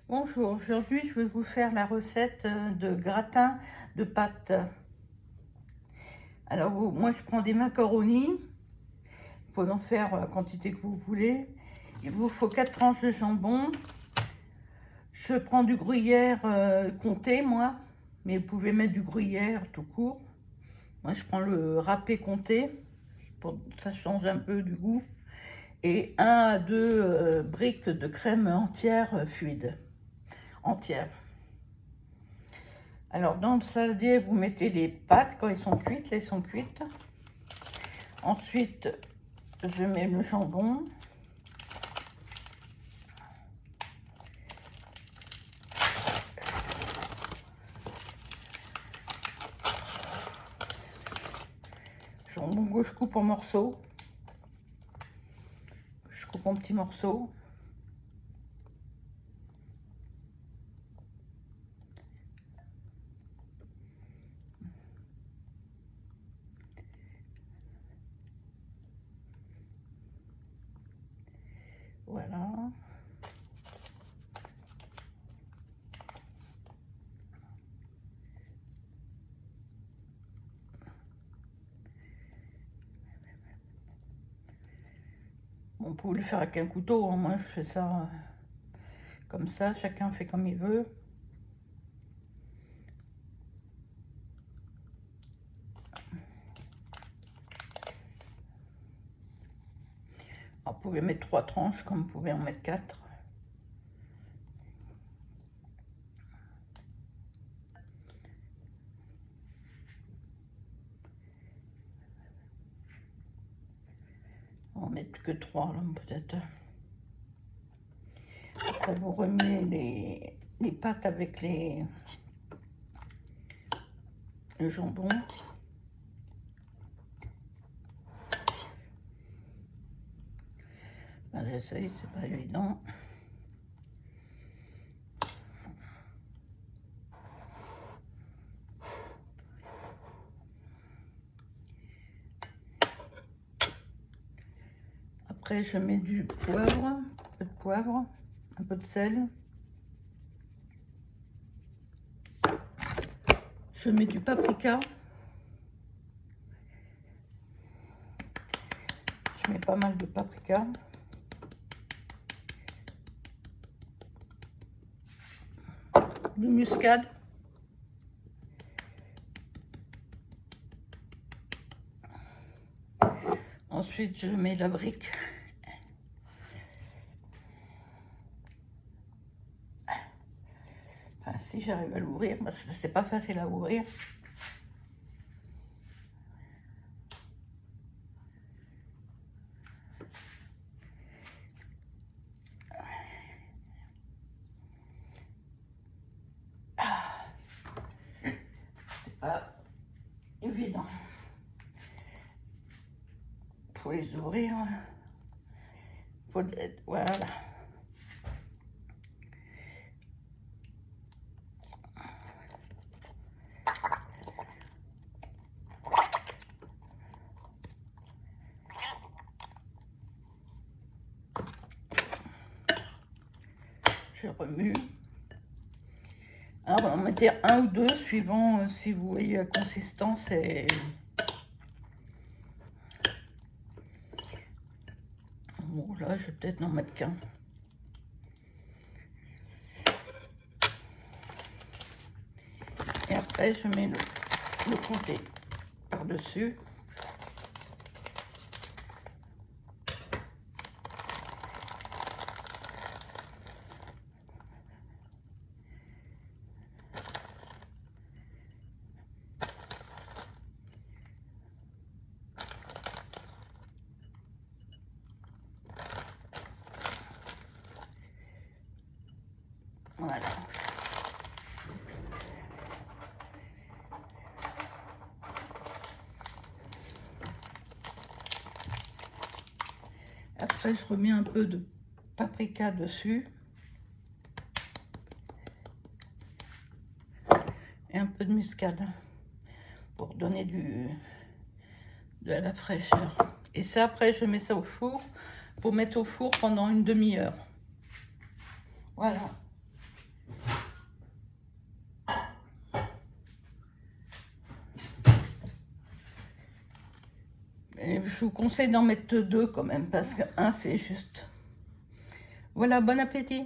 Bonjour, aujourd'hui je vais vous faire la recette de gratin de pâtes. Alors moi je prends des macaronis, il faut en faire la quantité que vous voulez. Il vous faut 4 tranches de jambon. Je prends du gruyère comté moi, mais vous pouvez mettre du gruyère tout court. Moi je prends le râpé comté, pour ça change un peu du goût. Et 1 à 2 briques de crème entière fluide, entière. Alors dans le saladier, vous mettez les pâtes quand elles sont cuites, là elles sont cuites. Ensuite, je mets le jambon. Jambon que je coupe en morceaux. Je coupe en petits morceaux. Voilà. On peut le faire avec un couteau, hein. Moi je fais ça comme ça, chacun fait comme il veut. Alors, vous pouvez mettre 3 tranches comme vous pouvez en mettre 4. On va en mettre que 3 là peut-être. Après vous remuez les pâtes avec le jambon. Ben, j'essaye, c'est pas évident. Après, je mets du poivre, un peu de poivre, un peu de sel. Je mets du paprika. Je mets pas mal de paprika. Du muscade. Ensuite, je mets la brique. Enfin, si j'arrive à l'ouvrir, parce que c'est pas facile à ouvrir. C'est pas évident. Faut les ouvrir. Faut être, voilà. Je remue. Alors, on va en mettre 1 ou 2 suivant si vous voyez la consistance. Et bon, là, je vais peut-être en mettre qu'un. Et après, je mets le comté par-dessus. Voilà. Après, je remets un peu de paprika dessus. Et un peu de muscade pour donner de la fraîcheur. Et ça, après, je mets ça au four pour mettre au four pendant une demi-heure. Voilà. Et je vous conseille d'en mettre 2 quand même, parce que 1 c'est juste. Voilà, bon appétit!